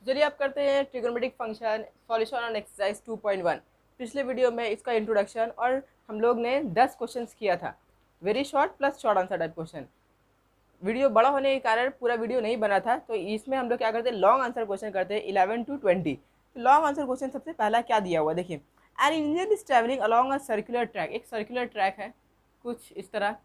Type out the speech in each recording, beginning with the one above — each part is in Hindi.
चलिए आप करते हैं trigonometric function solution on exercise 2.1। पिछले वीडियो में इसका इंट्रोडक्शन और हम लोग ने 10 क्वेश्चंस किया था, very short plus short answer type question. Video बड़ा होने के कारण पूरा वीडियो नहीं बना था, तो इसमें हम लोग क्या करते हैं, लॉन्ग आंसर क्वेश्चन करते हैं 11 to 20। तो लॉन्ग आंसर क्वेश्चन सबसे पहला क्या दिया हुआ देखिए, an engine is travelling along a circular track. एक सर्कुलर ट्रैक है कुछ इस तरह,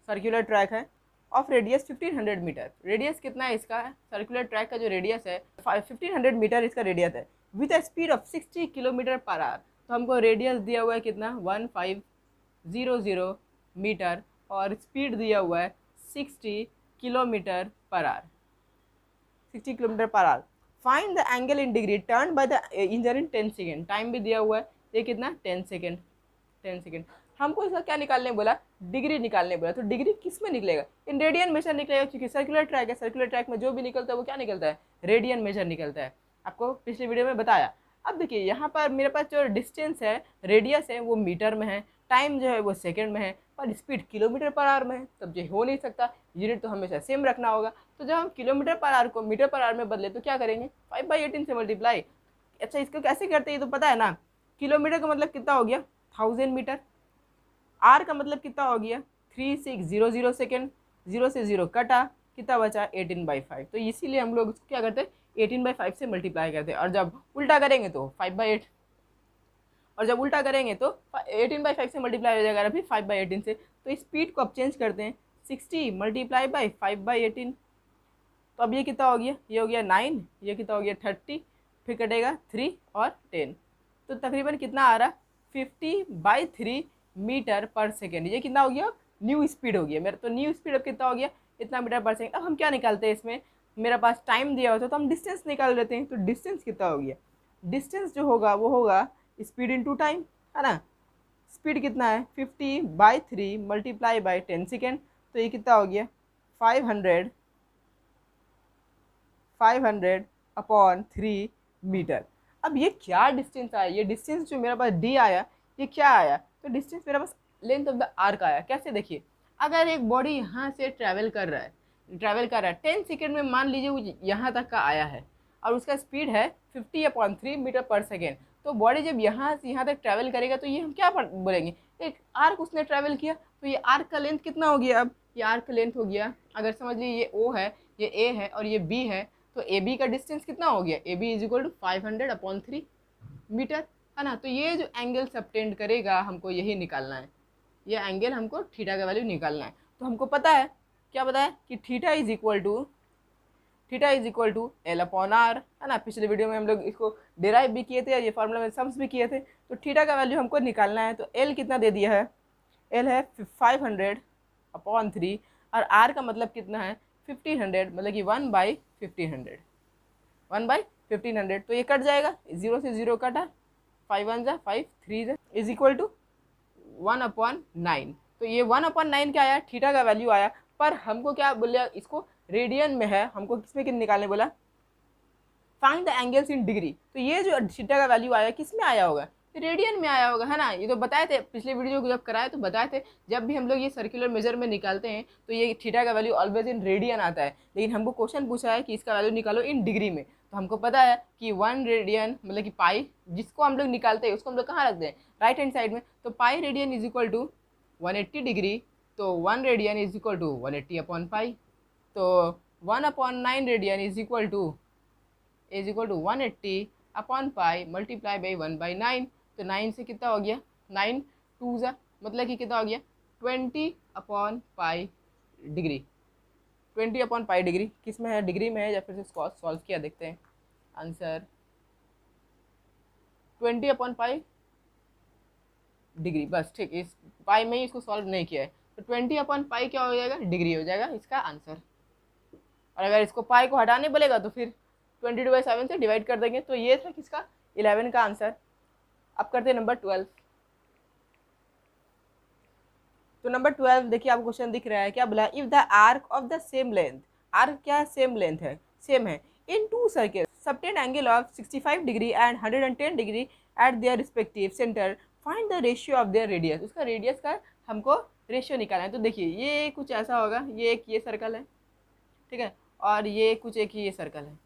सर्कुलर ट्रैक है ऑफ रेडियस 1500 मीटर। रेडियस कितना है इसका, सर्कुलर ट्रैक का जो रेडियस है 1500 मीटर इसका रेडियस है, with a speed of 60 kilometre per hour. तो हमको रेडियस दिया हुआ है कितना 1500 मीटर और स्पीड दिया हुआ है 60 kilometre per hour, 60 kilometre per hour. Find the angle in degree turn by the engine in 10 second. Time भी दिया हुआ है, ये कितना 10 सेकेंड, 10 सेकेंड। हमको इसका क्या निकालने बोला, डिग्री निकालने बोला। तो डिग्री किस में निकलेगा, इन रेडियन मेजर निकलेगा, क्योंकि सर्कुलर ट्रैक है, सर्कुलर ट्रैक में जो भी निकलता है वो क्या निकलता है, रेडियन मेजर निकलता है। आपको पिछले वीडियो में बताया। अब देखिए यहाँ पर मेरे पास जो डिस्टेंस है, रेडियस है वो मीटर में है, टाइम जो है वो सेकेंड में है, और स्पीड किलोमीटर पर आवर में है। तब ये हो नहीं सकता, यूनिट तो हमेशा सेम रखना होगा। तो जब हम किलोमीटर पर आवर को मीटर पर आवर में बदले तो क्या करेंगे, 5/18 से मल्टीप्लाई। अच्छा इसको कैसे करते हैं ये तो पता है ना, किलोमीटर का मतलब कितना हो गया 1000 मीटर, आर का मतलब कितना हो गया 3600 सेकेंड, 0 से 0 कटा, कितना बचा 18/5। तो इसीलिए हम लोग क्या करते हैं 18/5 से मल्टीप्लाई करते हैं, और जब उल्टा करेंगे तो 5/8, और जब उल्टा करेंगे तो 18/5 से मल्टीप्लाई हो जाएगा अभी 5/18 से। तो स्पीड को अब चेंज करते हैं, 60 मल्टीप्लाई बाई 5/18। तो अब ये कितना हो गया, ये हो गया 9, ये कितना हो गया 30, फिर कटेगा 3 और 10। तो तकरीबन कितना आ रहा 50/3 मीटर पर सेकेंड। ये कितना हो गया, न्यू स्पीड हो गया मेरा। तो न्यू स्पीड अब कितना हो गया, इतना मीटर पर सेकेंड। अब हम क्या निकालते हैं इसमें, मेरा पास टाइम दिया होता तो हम डिस्टेंस निकाल लेते हैं। तो डिस्टेंस कितना हो गया, डिस्टेंस जो होगा वो होगा स्पीड इंटू टाइम, है ना। स्पीड कितना है 50/3 मल्टीप्लाई बाई 10 सेकेंड। तो ये कितना हो गया 500/3 मीटर। अब ये क्या डिस्टेंस आया, ये डिस्टेंस जो मेरे पास डी आया ये क्या आया, तो डिस्टेंस मेरे पास लेंथ ऑफ द आर्क आया। कैसे देखिए, अगर एक बॉडी यहाँ से ट्रैवल कर रहा है 10 सेकेंड में, मान लीजिए वो यहाँ तक का आया है और उसका स्पीड है 50/3 मीटर पर सेकेंड। तो बॉडी जब यहाँ से यहाँ तक ट्रैवल करेगा तो ये हम क्या बोलेंगे, एक आर्क उसने ट्रैवल किया। तो ये आर्क का लेंथ कितना हो गया, अब ये आर्क का लेंथ हो गया, अगर समझ लीजिए ये ओ है, ये ए है और ये बी है, तो ए बी का डिस्टेंस कितना हो गया, A B is equal to 500/3 metre, है ना। तो ये जो एंगल सबटेंड करेगा हमको यही निकालना है, ये एंगल हमको थीटा का वैल्यू निकालना है। तो हमको पता है, क्या पता है कि theta is equal to L/R, है ना। पिछले वीडियो में हम लोग इसको डिराइव भी किए थे और ये फार्मूला में सम्स भी किए थे। तो थीटा का वैल्यू हमको निकालना है। तो L कितना दे दिया है, L है 500/3 और R का मतलब कितना है 1500, मतलब कि 1/1500, 1/1500। तो ये कट जाएगा, 0 से 0 कटा, 5 1 जा 5, 3 जा इज इक्वल टू 1/9। तो ये 1/9 क्या आया, थीटा का वैल्यू आया। पर हमको क्या बोले, इसको रेडियन में है, हमको किस में निकालने बोला, find the angles in degree. तो ये जो थीटा का वैल्यू आया किस में आया होगा, रेडियन में आया होगा, है ना। ये तो बताए थे पिछले वीडियो को जब कराए तो बताए थे, जब भी हम लोग ये सर्कुलर मेजर में निकालते हैं तो ये थीटा का वैल्यू ऑलवेज इन रेडियन आता है। लेकिन हमको क्वेश्चन पूछा है कि इसका वैल्यू निकालो इन डिग्री में। तो हमको पता है कि 1 रेडियन मतलब कि पाई, जिसको हम लोग निकालते हैं उसको हम लोग कहाँ रखते हैं, राइट हैंड साइड में। तो pi radian is equal to 180 degree. तो 1 रेडियन इज इक्वल टू 180/पाई। तो 1/9 रेडियन इज इक्वल टू 180/पाई मल्टीप्लाई बाई 1/9। तो 9 से कितना हो गया, 9 2 जा मतलब कि कितना हो गया 20/पाई डिग्री, 20/पाई डिग्री। किस में है, डिग्री में है, या फिर से सॉल्व किया देखते हैं आंसर। 20/पाई डिग्री, बस ठीक, इस पाई में ही इसको सॉल्व नहीं किया है। तो 20/पाई क्या हो जाएगा, डिग्री हो जाएगा इसका आंसर। और अगर इसको पाई को हटाने बोलेगा तो फिर 22/7 से डिवाइड कर देंगे। तो ये था किसका 11 का आंसर। अब करते हैं नंबर 12। तो नंबर 12 देखिए, आपको क्वेश्चन दिख रहा है, क्या बोला, if the arc of the same length, arc क्या है, सेम लेंथ है, सेम है, इन 2 circle subtend angle of 65 degree and 110 degree at their respective centre, find the ratio of their radius. उसका रेडियस का हमको रेशियो निकालना है। तो देखिए ये कुछ ऐसा होगा, ये एक ये सर्कल है, ठीक है, और ये कुछ एक ही ये सर्कल है,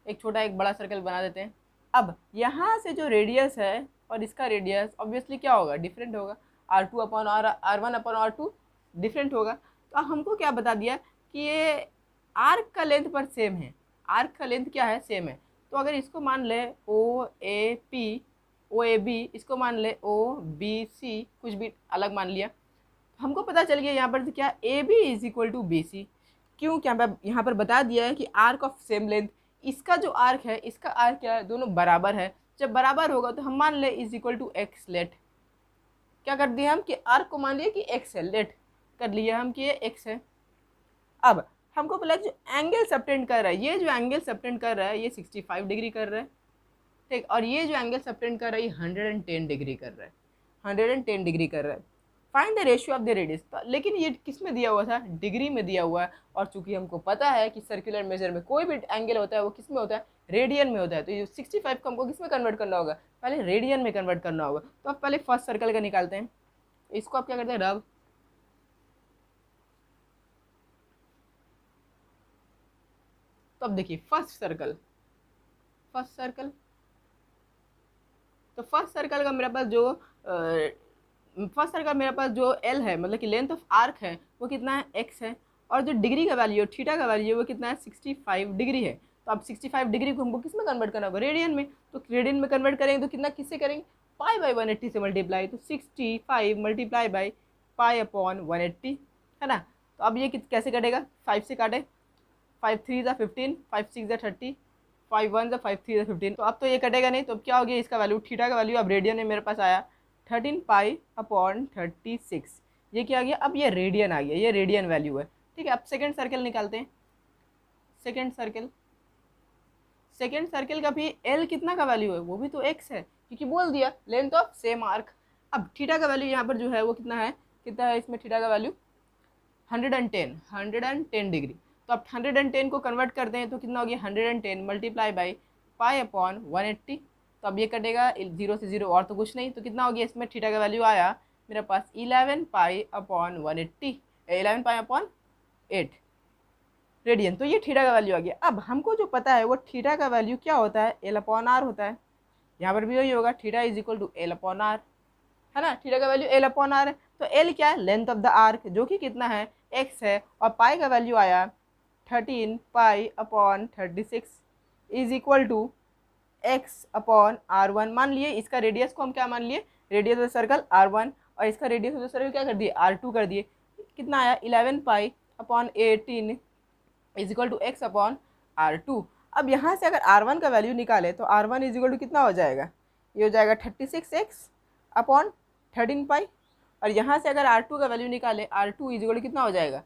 एक छोटा एक बड़ा सर्कल बना देते हैं। अब यहाँ से जो रेडियस है और इसका रेडियस ऑब्वियसली क्या होगा, डिफरेंट होगा, R2 upon R1 upon R2 different होगा। तो हमको क्या बता दिया कि ये आर्क का लेंथ पर सेम है, आर्क का लेंथ क्या है, सेम है। तो अगर इसको मान ले OAB, इसको मान ले OBC, कुछ भी अलग मान लिया, हमको पता चल गया यहाँ पर क्या AB is equal to BC। क्यों, क्या यहाँ पर बता दिया है कि आर्क ऑफ सेम लेंथ, इसका जो आर्क है इसका आर्क क्या है, दोनों बराबर है। जब बराबर होगा तो हम मान ले is equal to x, let क्या कर दिया हम कि आर्क को मान लिया कि एक्स है, लेट कर लिया हम कि ये एक्स है। अब हमको बोला जो एंगल सबटेंड कर रहा है, ये जो एंगल सबटेंड कर रहा है ये 65 डिग्री कर रहा है, ठीक, और ये जो एंगल सबटेंड कर रहा है ये 110 डिग्री कर रहा है, 110 डिग्री कर रहा है। Find the ratio of the radius, लेकिन ये किस में दिया हुआ था, डिग्री में दिया हुआ है। और चूंकि हमको पता है कि सर्कुलर मेजर में कोई भी एंगल होता है वो किस में होता है, रेडियन में होता है। तो ये 65 को हमको किस में कन्वर्ट करना होगा, पहले रेडियन में कन्वर्ट करना होगा। तो अब पहले फर्स्ट सर्कल का निकालते हैं, इसको आप क्या करते हैं, रब। तो अब देखिए फर्स्ट सर्कल, तो फर्स्ट सर्कल का मेरे पास जो L है, मतलब कि लेंथ ऑफ आर्क है वो कितना है, x है। और जो डिग्री का वैल्यू है, थीटा का वैल्यू है वो कितना है, 65 डिग्री है। तो अब 65 डिग्री को हमको किस में कन्वर्ट करना होगा, रेडियन में। तो रेडियन में कन्वर्ट करेंगे तो कितना, किससे करेंगे, π/180 से मल्टीप्लाई। तो 65 मल्टीप्लाई बाई π/180 है ना। तो अब ये कैसे कटेगा, 5 से काटे, 5 3 ज़ा 15, 5 6 ज़ा 30, 5 1 ज़ा 5 3 ज़ा 15। तो अब तो ये कटेगा नहीं, तो अब क्या हो गया, इसका वैल्यू, थीटा का वैल्यू अब रेडियन में मेरे पास आया 13π/36। ये क्या आ गया, अब ये रेडियन आ गया, ये रेडियन वैल्यू है, ठीक है। अब सेकंड सर्कल निकालते हैं, सेकंड सर्कल का भी L कितना का वैल्यू है, वो भी तो x है, क्योंकि बोल दिया लेंथ ऑफ सेम आर्क। अब थीटा का वैल्यू यहाँ पर जो है वो कितना है इसमें थीटा का वैल्यू 110 डिग्री। तो अब 110 को कन्वर्ट करते हैं तो कितना हो गया, 110 मल्टीप्लाई बाई π/180। तो अब ये कटेगा 0 से 0 और तो कुछ नहीं, तो कितना हो गया, इसमें थीटा का वैल्यू आया मेरे पास 11π/180, 11π/8 रेडियन। तो ये थीटा का वैल्यू आ गया। अब हमको जो पता है वो थीटा का वैल्यू क्या होता है, L/R होता है। यहाँ पर भी वही होगा, theta is equal to L/R है ना, थीटा का वैल्यू L/R है। तो L क्या है, लेंथ ऑफ द आर्क, जो कि कितना है, x है। और पाई का वैल्यू आया 13π/36 इज इक्वल टू x/R1 मान लिए। इसका रेडियस को हम क्या मान लिए, रेडियस ऑफ सर्कल R1, और इसका रेडियस ऑफ सर्कल क्या कर दिए, R2 कर दिए। कितना आया, 11π/18 इज इक्वल टू x/R2। अब यहाँ से अगर R1 का वैल्यू निकाले तो R1 इज इक्वल टू कितना हो जाएगा, ये हो जाएगा 36x/13π। और यहाँ से अगर R2 का वैल्यू निकाले, R2 इज इक्वल टू कितना हो जाएगा,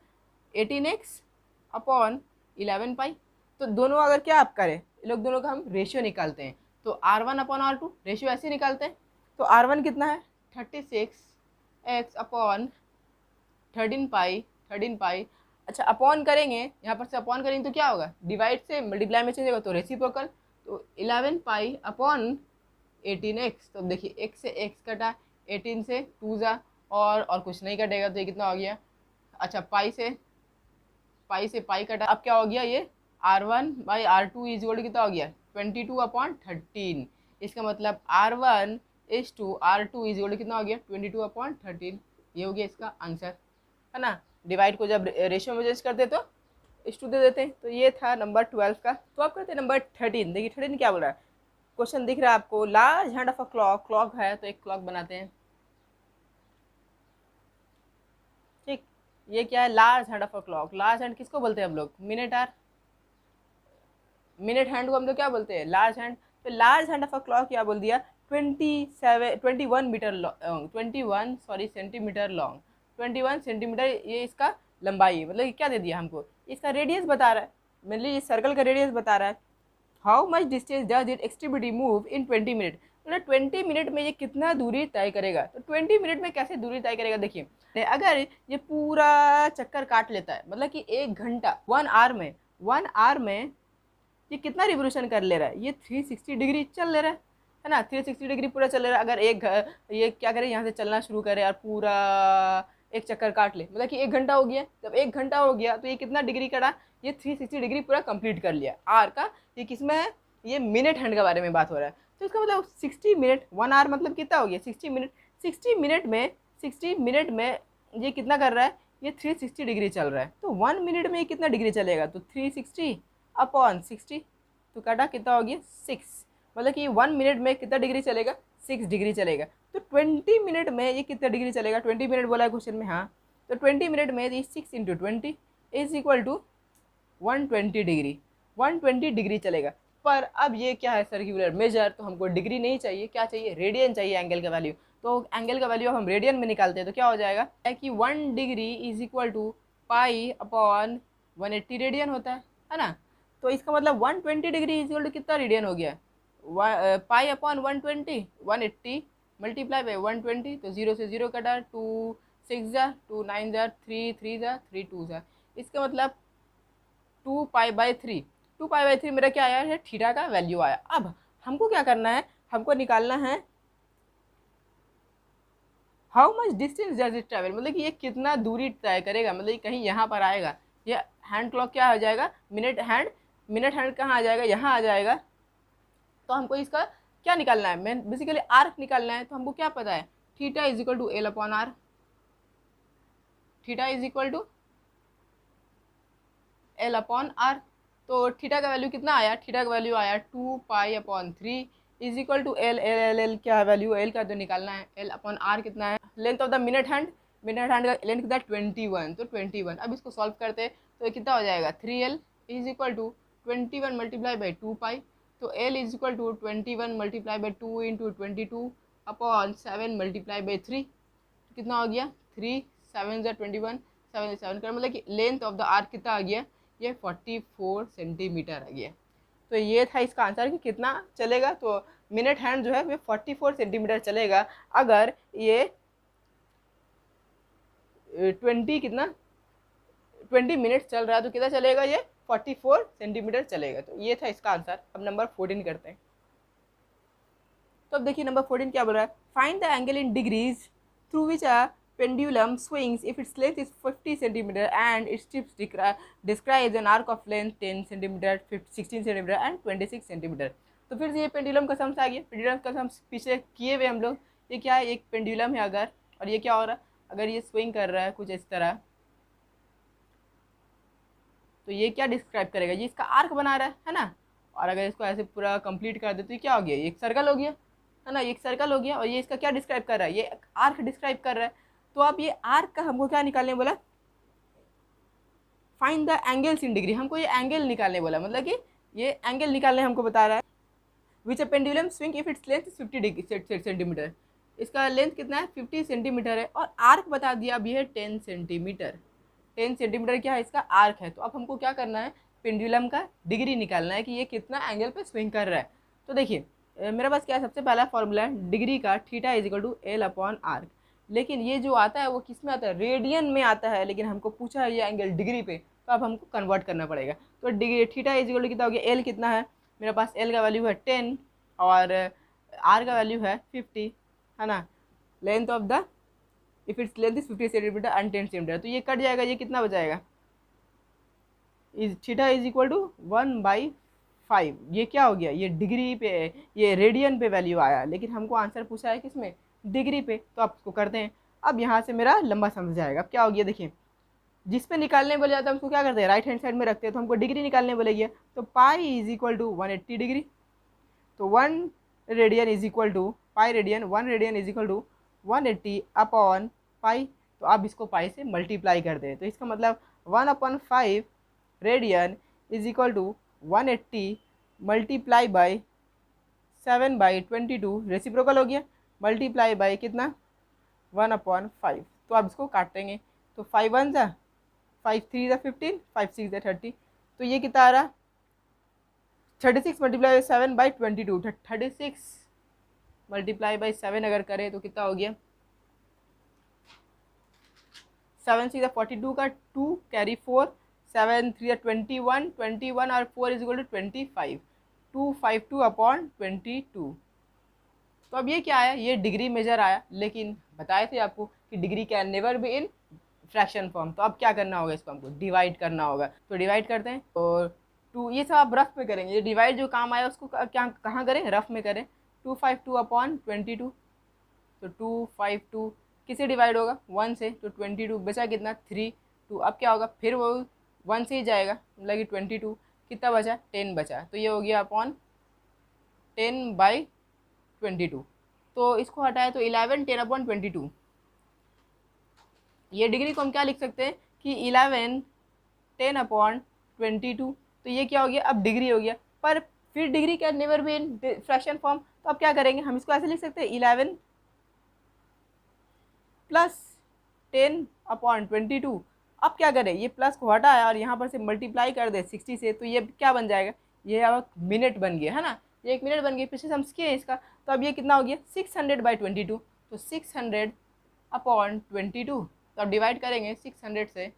18x/11π। तो दोनों अगर क्या आप करें, ये लोग दोनों का हम रेशियो निकालते हैं, तो R1/R2 रेशियो ऐसे निकालते हैं। तो R1 कितना है, 36x/13π। अच्छा, अपॉन करेंगे, यहाँ पर से अपॉन करेंगे तो क्या होगा, डिवाइड से मल्टीप्लाई में चेंज होगा, तो रेसिप्रोकल। तो 11π/18x। तो देखिए x से x कटा, 18 से 2 जा, और कुछ नहीं कटेगा, तो ये कितना हो गया। अच्छा, पाई से पाई कटा, अब क्या हो गया, ये R1/R2 इज इक्वल टू कितना हो गया, 22/13। इसका मतलब R1/R2 इज इक्वल टू कितना हो गया, 22/13। ये हो गया इसका आंसर, है ना। डिवाइड को जब रेशियो में चेंज करते तो इस 2 दे देते हैं। तो ये था नंबर 12 का। तो आप करते हैं नंबर 13। देखिए 13 क्या बोल रहा है, क्वेश्चन दिख रहा है आपको, large hand of a clock, clock है तो एक क्लॉक बनाते हैं, ठीक। ये क्या है, large hand of a clock. Large hand किसको बोलते हैं हम लोग, मिनट हैंड को हम लोग क्या बोलते हैं, लार्ज हैंड। तो large hand of a clock क्या बोल दिया, 21 सेंटीमीटर लॉन्ग, 21 सेंटीमीटर ये इसका लंबाई है। मतलब क्या दे दिया हमको, इसका रेडियस बता रहा है, मतलब इस सर्कल का रेडियस बता रहा है। How much distance does it extremity move in 20 minute. मतलब 20 मिनट में ये कितना दूरी तय करेगा। तो 20 मिनट में कैसे दूरी तय करेगा, देखिए अगर ये पूरा चक्कर काट लेता है, मतलब कि 1 घंटा 1 आवर में ये कितना रिवोल्यूशन कर ले रहा है, ये 360 डिग्री चल ले रहा है ना, 360 डिग्री पूरा चल रहा है। अगर ये क्या करे, यहाँ से चलना शुरू करे और पूरा एक चक्कर काट ले, मतलब कि 1 घंटा हो गया। जब 1 घंटा हो गया तो ये कितना डिग्री कटा, ये 360 डिग्री पूरा कंप्लीट कर लिया आर का। ये किसमें है, ये मिनट हैंड के बारे में बात हो रहा है। तो इसका मतलब 60 मिनट, 1 आवर मतलब कितना हो गया 60 मिनट। 60 मिनट में ये कितना कर रहा है, ये 360 डिग्री चल रहा है। तो 1 मिनट में ये कितना डिग्री चलेगा, तो 360 अपॉन 60, तो काटा कितना हो गया 6, मतलब कि 1 मिनट में कितना डिग्री चलेगा, 6 डिग्री चलेगा। तो 20 मिनट में ये कितना डिग्री चलेगा, 20 मिनट बोला है क्वेश्चन में, हाँ। तो 20 मिनट में ये 6 × 20 is equal to 120 degree, 120 degree चलेगा। पर अब ये क्या है सर्कुलर मेजर, तो हमको डिग्री नहीं चाहिए, क्या चाहिए, रेडियन चाहिए एंगल का वैल्यू। तो एंगल का वैल्यू हम रेडियन में निकालते हैं, तो क्या हो जाएगा कि 1 degree is equal to pi upon 180 radian होता है ना। तो इसका मतलब 120 डिग्री इज इक्वल टू कितना रेडियन हो गया, पाई अपॉन 120, 180 मल्टीप्लाई बाई 120, तो 0 से 0 कटा, 2 6 जा, 2 9 जा, 3 3 जा, 3 2 जा, इसका मतलब 2 पाई बाई 3 मेरा क्या आया है, थीटा का वैल्यू आया। अब हमको क्या करना है, हमको निकालना है how much distance does it travel, मतलब कि ये कितना दूरी तय करेगा, मतलब कि कहीं यहाँ पर आएगा, ये हैंड क्लॉक क्या हो जाएगा, मिनट हैंड कहाँ आ जाएगा, यहाँ आ जाएगा। तो हमको इसका क्या निकालना है, मैं बेसिकली आर्क निकालना है। तो हमको क्या पता है, theta is equal to L upon R, theta is equal to L upon R. तो थीटा का वैल्यू कितना आया, थीटा का वैल्यू आया 2 pi upon 3 is equal to L, L क्या है वैल्यू, एल का तो निकालना है, एल अपॉन आर कितना है, length of the minute hand का लेंथ कितना 21, तो 21। अब इसको सॉल्व करते तो कितना हो जाएगा, 3L is equal to 21 multiply by 2 pi, तो L is equal to 21 multiply by 2 into 22 upon 7 multiply by 3, कितना हो गया 3 7 जा 21, 7 7 कर, मतलब कि लेंथ ऑफ द आर्क कितना आ गया, ये 44 सेंटीमीटर आ गया। तो ये था इसका आंसर कि कितना चलेगा, तो मिनट हैंड जो है वो 44 सेंटीमीटर चलेगा अगर ये 20 मिनट्स चल रहा है, तो कितना चलेगा, ये 44 सेंटीमीटर चलेगा। तो ये था इसका आंसर। अब नंबर 14 करते हैं। तो अब देखिए नंबर 14 क्या बोल रहा है, find the angle in degrees through which a pendulum swings if its length is 50 cm and its tips describes an arc of length 10 cm, 16 cm and 26 cm। तो फिर से ये पेंडुलम का सम्स आ गया। पेंडुलम का सम्स पीछे किए हुए हम लोग, ये क्या है, एक पेंडुलम है अगर, और ये क्या हो रहा है, अगर ये स्विंग कर रहा है कुछ इस तरह, तो ये क्या डिस्क्राइब करेगा, ये इसका आर्क बना रहा है ना। और अगर इसको ऐसे पूरा कंप्लीट कर दे तो ये क्या हो गया, एक सर्कल हो गया है ना, एक सर्कल हो गया। और ये इसका क्या डिस्क्राइब कर रहा है, ये आर्क डिस्क्राइब कर रहा है। तो अब ये आर्क का हमको क्या निकालने बोला, find the angles in degree, हमको ये एंगल निकालने बोला, मतलब कि ये एंगल निकालने हमको बता रहा है। Which a pendulum swing if it's length 50 centimetre, इसका लेंथ कितना है 50 सेंटीमीटर है, और आर्क बता दिया अब ये है 10 सेंटीमीटर। 10 सेंटीमीटर क्या है, इसका आर्क है। तो अब हमको क्या करना है, पेंडुलम का डिग्री निकालना है कि ये कितना एंगल पे स्विंग कर रहा है। तो देखिए मेरे पास क्या है, सबसे पहला फॉर्मूला है डिग्री का, theta is equal to L upon arc. लेकिन ये जो आता है वो किस में आता है, रेडियन में आता है, लेकिन हमको पूछा है ये एंगल डिग्री पे, तो अब हमको कन्वर्ट करना पड़ेगा। तो degree theta is equal to कितना हो गया, एल कितना है मेरे पास, एल का वैल्यू है 10 और आर का वैल्यू है 50 है ना। Length of the if it's length is 50 centimetre and 10 centimetre, तो ये कट जाएगा, ये कितना बचाएगा, is theta is equal to 1/5। ये क्या हो गया, ये डिग्री पे, ये रेडियन पे वैल्यू आया, लेकिन हमको आंसर पूछा है किसमें, डिग्री पे। तो आप इसको करते हैं। अब यहाँ से मेरा लंबा समझ जाएगा। अब क्या हो गया, देखिए जिस पे निकालने बोले जाता है उसको क्या करते हैं, राइट हैंड साइड में रखते हैं। तो हमको डिग्री निकालने बोलेगी, तो pi is equal to 180 degree. तो 1 radian is equal to pi radian, 1 radian is equal to 180 upon pi. तो आप इसको पाई से मल्टीप्लाई कर दें, तो इसका मतलब 1/5 radian is equal to 180 multiply by 7/22, reciprocal हो गया, मल्टीप्लाई बाई कितना 1/5। तो आप इसको काटेंगे, तो 5 1 जा 5 3 जा 15, 5 6 जा 30, तो ये कितना आ रहा 36 मल्टीप्लाई बाई 7/22, 36 मल्टीप्लाई बाई 7 अगर करें तो कितना हो गया, 7 6 42 का 2 कैरी 4, 7 3 21, 21 और 4 इज इक्वल टू 25, 252/22। तो अब ये क्या आया, ये डिग्री मेजर आया। लेकिन बताए थे आपको कि degree can never be in fraction form. तो अब क्या करना होगा, इसको हमको डिवाइड करना होगा। तो डिवाइड करते हैं और 2, ये सब आप रफ में करेंगे। ये डिवाइड जो काम आया उसको क्या कहाँ करें, रफ में करें। 252 अपॉन 22, तो 252 किसे डिवाइड होगा, 1 से, तो 22 बचा कितना 3, 2। अब क्या होगा, फिर वो 1 से ही जाएगा, मतलब कि 22 कितना बचा, 10 बचा। तो ये हो गया अपॉन 10/22। तो इसको हटाए तो 11 10 अपॉन 22। ये डिग्री को हम क्या लिख सकते हैं कि 11 10 अपॉन 22। तो ये क्या हो गया, अब डिग्री हो गया। पर फिर डिग्री क्या never be in fraction form. तो अब क्या करेंगे, हम इसको ऐसे लिख सकते हैं 11 प्लस 10 अपॉन 22। अब क्या करें, ये प्लस को हटाया और यहाँ पर से मल्टीप्लाई कर दे 60 से, तो ये क्या बन जाएगा, ये अब मिनट बन गया है ना, ये 1 मिनट बन गया। पिछले हम किए इसका, तो अब ये कितना हो गया 600/22। तो 600 अपॉन 22। तो अब डिवाइड करेंगे 600 से,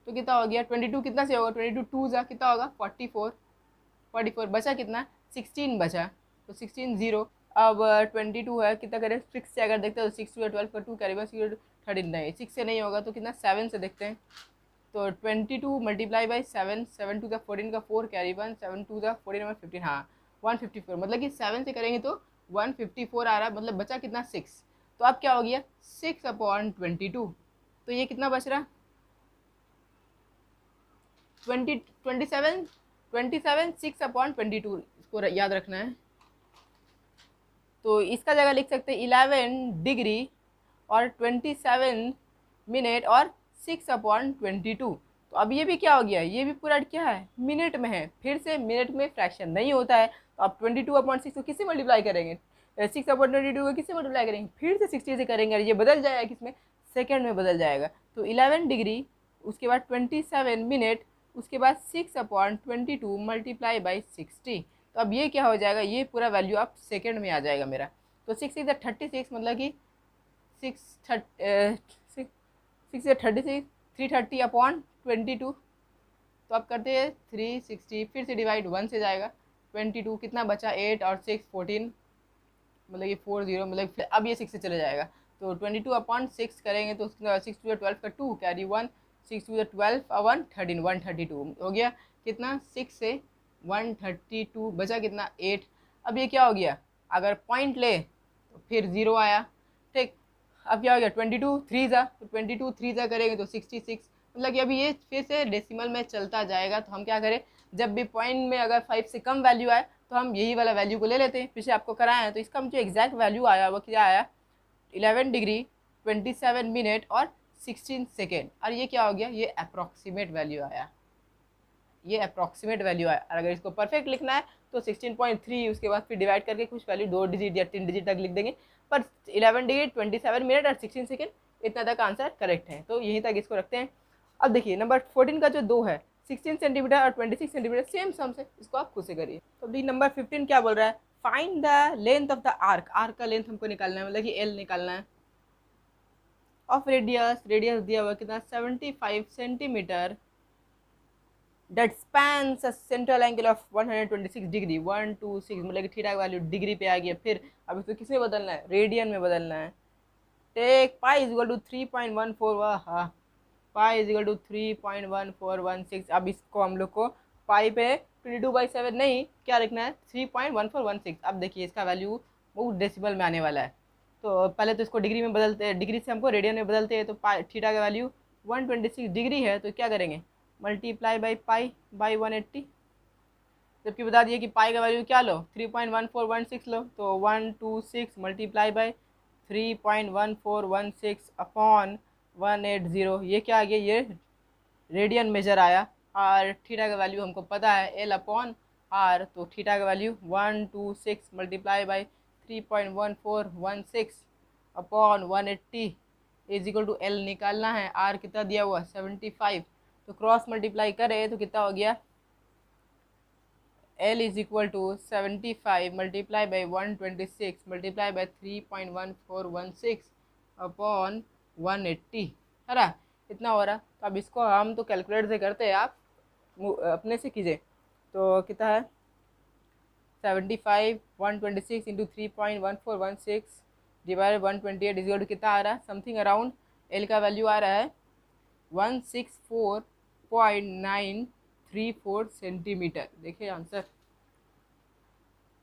तो कितना हो गया, 22 कितना से होगा, 22 2 जा कितना होगा 44 बचा कितना 16 बचा, तो 16 0। अब 22 है, कितना करें 6 से अगर देखते हैं तो 6 2 12 का 2 करेगा 13 नहीं, 6 से नहीं होगा तो कितना 7 से देखते हैं। तो 22 मल्टीप्लाई बाई 7, 7 2 14 का 4 कैरी 1, 7 2 14 15, हाँ 154। मतलब कि 7 से करेंगे तो 154 आ रहा है, मतलब बचा कितना 6। तो अब क्या हो गया 6 अपॉन 22। तो ये कितना बच रहा 27 6 अपॉन 22, इसको याद रखना है। तो इसका जगह लिख सकते हैं 11 डिग्री और 27 मिनट और 6 अपॉन 22। तो अब ये भी क्या हो गया, ये भी पूरा क्या है मिनट में है, फिर से मिनट में फ्रैक्शन नहीं होता है। तो अब 22 अपॉन 6 को किससे मल्टीप्लाई करेंगे, 6 अपॉन 22 को किससे मल्टीप्लाई करेंगे, फिर से 60 से करेंगे और ये बदल जाएगा किसमें, सेकेंड में बदल जाएगा। तो 11 डिग्री, उसके बाद 27 मिनट, उसके बाद 6 अपॉन 22 मल्टीप्लाई बाई 60। तो अब ये क्या हो जाएगा, ये पूरा वैल्यू आप सेकेंड में आ जाएगा मेरा। तो 6 6 36, मतलब कि 36 330 अपॉन 22। तो अब करते हैं 360, फिर से डिवाइड 1 से जाएगा, 22 कितना बचा 8 और 6 14, मतलब ये 40, मतलब अब ये 6 से चले जाएगा। तो 22 अपॉन 6 करेंगे तो 6 2 12 का 2 कैरी 1, 6 2 12 1 13 132 हो गया कितना 6 से 132 बचा कितना 8। अब ये क्या हो गया, अगर पॉइंट ले तो फिर 0 आया, ठीक। अब क्या हो गया 22 3 जा, तो 22 3 जा करेंगे तो 66, मतलब कि अभी ये फिर से डेसिमल में चलता जाएगा। तो हम क्या करें, जब भी पॉइंट में अगर 5 से कम वैल्यू आए तो हम यही वाला वैल्यू को ले लेते हैं, पीछे आपको कराया है। तो इसका जो एग्जैक्ट वैल्यू आया वो क्या आया 11 डिग्री 27 मिनट और 16 सेकेंड। और ये क्या हो गया, ये अप्रॉक्सीमेट वैल्यू आया, ये अप्रॉक्सीमेट वैल्यू आया। और अगर इसको परफेक्ट लिखना है तो 16.3, उसके बाद फिर डिवाइड करके कुछ वैल्यू 2 डिजिट या 3 डिजिट तक लिख देंगे। पर 11 डिग्री 27 मिनट और 16 सेकेंड इतना तक आंसर करेक्ट है, तो यहीं तक इसको रखते हैं। अब देखिए नंबर 14 का जो 2 है 16 सेंटीमीटर और 26 सेंटीमीटर सेम सम से, इसको आप खुद से करिए। तो दी नंबर 15 क्या बोल रहा है, find the length of the arc. Arc का लेंथ हमको निकालना है, मतलब कि एल निकालना है। ऑफ रेडियस, रेडियस दिया हुआ कितना 75 centimetre, that spans a central angle of 126 degree 126, मतलब कि थीटा का वैल्यू डिग्री पे आ गया। फिर अब इसको किस में बदलना है, रेडियन में बदलना है। Take pi is equal to 3.14, वाह पाई इज इक्वल टू 3.1416। अब इसको हम लोग को पाई पे 22/7 नहीं क्या लिखना है 3.1416। अब देखिए इसका वैल्यू वो डेसिमल में आने वाला है। तो पहले तो इसको डिग्री में बदलते हैं, डिग्री से हमको रेडियन में बदलते हैं। तो थीटा का वैल्यू 126 डिग्री है, तो क्या करेंगे मल्टीप्लाई बाई पाई बाई 180। जबकि बता दिए कि पाई का वैल्यू क्या लो 3.1416 लो, तो 126 मल्टीप्लाई बाई 3.1416 अपॉन 180, ये क्या आ गया, ये रेडियन मेजर आया। और थीटा का वैल्यू हमको पता है एल अपॉन आर, तो थीटा का value 126 multiply by 3.1416 upon 180 is equal to L निकालना है। आर कितना दिया हुआ 75, तो क्रॉस मल्टीप्लाई करें तो कितना हो गया L is equal to 75 multiply by 126 multiply by 3.1416 upon 180 है ना, इतना हो रहा। तो अब इसको हम तो कैलकुलेटर से करते हैं, आप अपने से कीजिए। तो कितना है 75 126 into 3.1416 divide 128 is equal to कितना आ रहा है, समथिंग अराउंड एल का वैल्यू आ रहा है 164.934 सेंटीमीटर। देखिए आंसर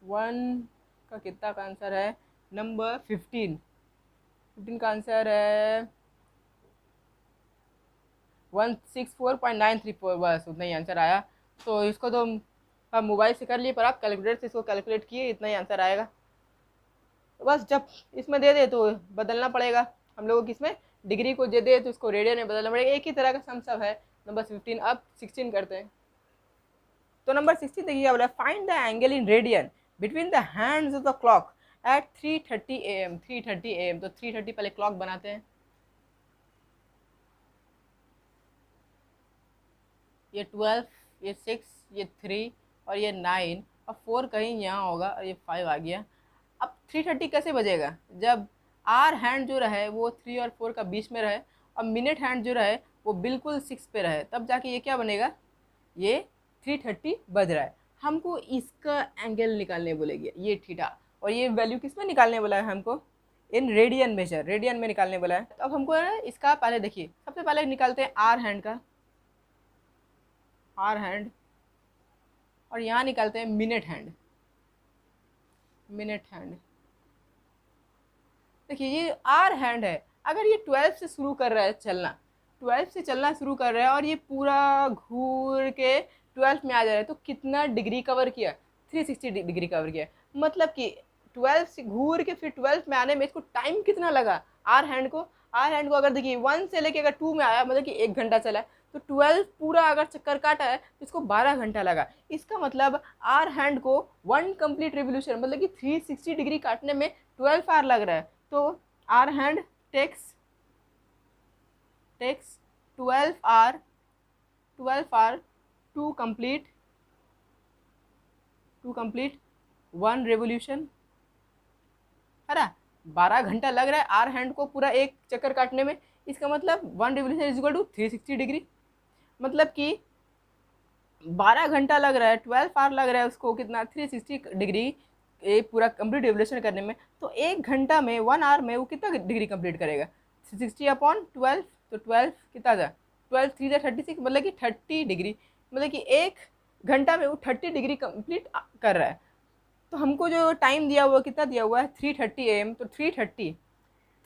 1 का कितना का आंसर है, नंबर 15 का आंसर है 164.934, बस उतना ही आंसर आया। तो इसको तो हम मोबाइल से कर लिए, पर आप कैलकुलेटर से इसको कैलकुलेट किए, इतना ही आंसर आएगा। तो बस जब इसमें दे दे तो बदलना पड़ेगा हम लोगों को, किसमें डिग्री को दे दे तो इसको रेडियन में बदलना पड़ेगा। एक ही तरह का सम सब है। नंबर 15, अब 16 करते हैं। तो नंबर 16 देखिए क्या बोला, find the angle in radian between the hands of the clock at 3:30 AM। 3:30 AM, तो 3:30 पहले क्लॉक बनाते हैं। ये 12, ये 6, ये 3 और ये 9 और 4 कहीं यहाँ होगा और ये 5 आ गया। अब 3:30 कैसे बजेगा, जब आर हैंड जो रहे वो 3 और 4 का बीच में रहे और मिनट हैंड जो रहे वो बिल्कुल 6 पे रहे, तब जाके ये क्या बनेगा, ये 3:30 बज रहा है। हमको इसका एंगल निकालने बोलेगी, ये थीटा, और ये वैल्यू किस में निकालने बोला है हमको, इन रेडियन मेजर, रेडियन में निकालने बोला है। तो अब हमको है इसका पहले देखिए, सबसे पहले निकालते हैं आर हैंड का, आर हैंड, और यहाँ निकालते हैं मिनट हैंड, मिनट हैंड। देखिए ये आर हैंड है, अगर ये 12 से शुरू कर रहा है चलना, 12 से चलना शुरू कर रहा है और ये पूरा घूर के 12 में आ जा रहा है, तो कितना डिग्री कवर किया, 360 डिग्री कवर किया। मतलब कि 12 से घूर के फिर 12 में आने में इसको टाइम कितना लगा आर हैंड को, आर हैंड को अगर देखिए 1 से लेके अगर 2 में आया मतलब कि 1 घंटा चला, तो 12 पूरा अगर चक्कर काटा है तो इसको 12 घंटा लगा। इसका मतलब आर हैंड को 1 कंप्लीट रिवोल्यूशन मतलब कि 360 डिग्री काटने में 12 आवर लग रहा है। तो hour hand takes 12 hour to complete 1 revolution, है ना। 12 घंटा लग रहा है आर हैंड को पूरा एक चक्कर काटने में। इसका मतलब 1 revolution is equal to 360 degree, मतलब कि 12 घंटा लग रहा है, 12 आवर लग रहा है उसको, कितना 360 डिग्री एक पूरा कंप्लीट रेवोल्यूशन करने में। तो 1 घंटा में 1 आवर में वो कितना डिग्री कंप्लीट करेगा, 360/12, तो 12 कितना था, 12 3 36, मतलब कि 30 डिग्री, मतलब कि 1 घंटा में वो 30 डिग्री कंप्लीट कर रहा है। तो हमको जो टाइम दिया हुआ कितना दिया हुआ है 3:30 AM, तो 3:30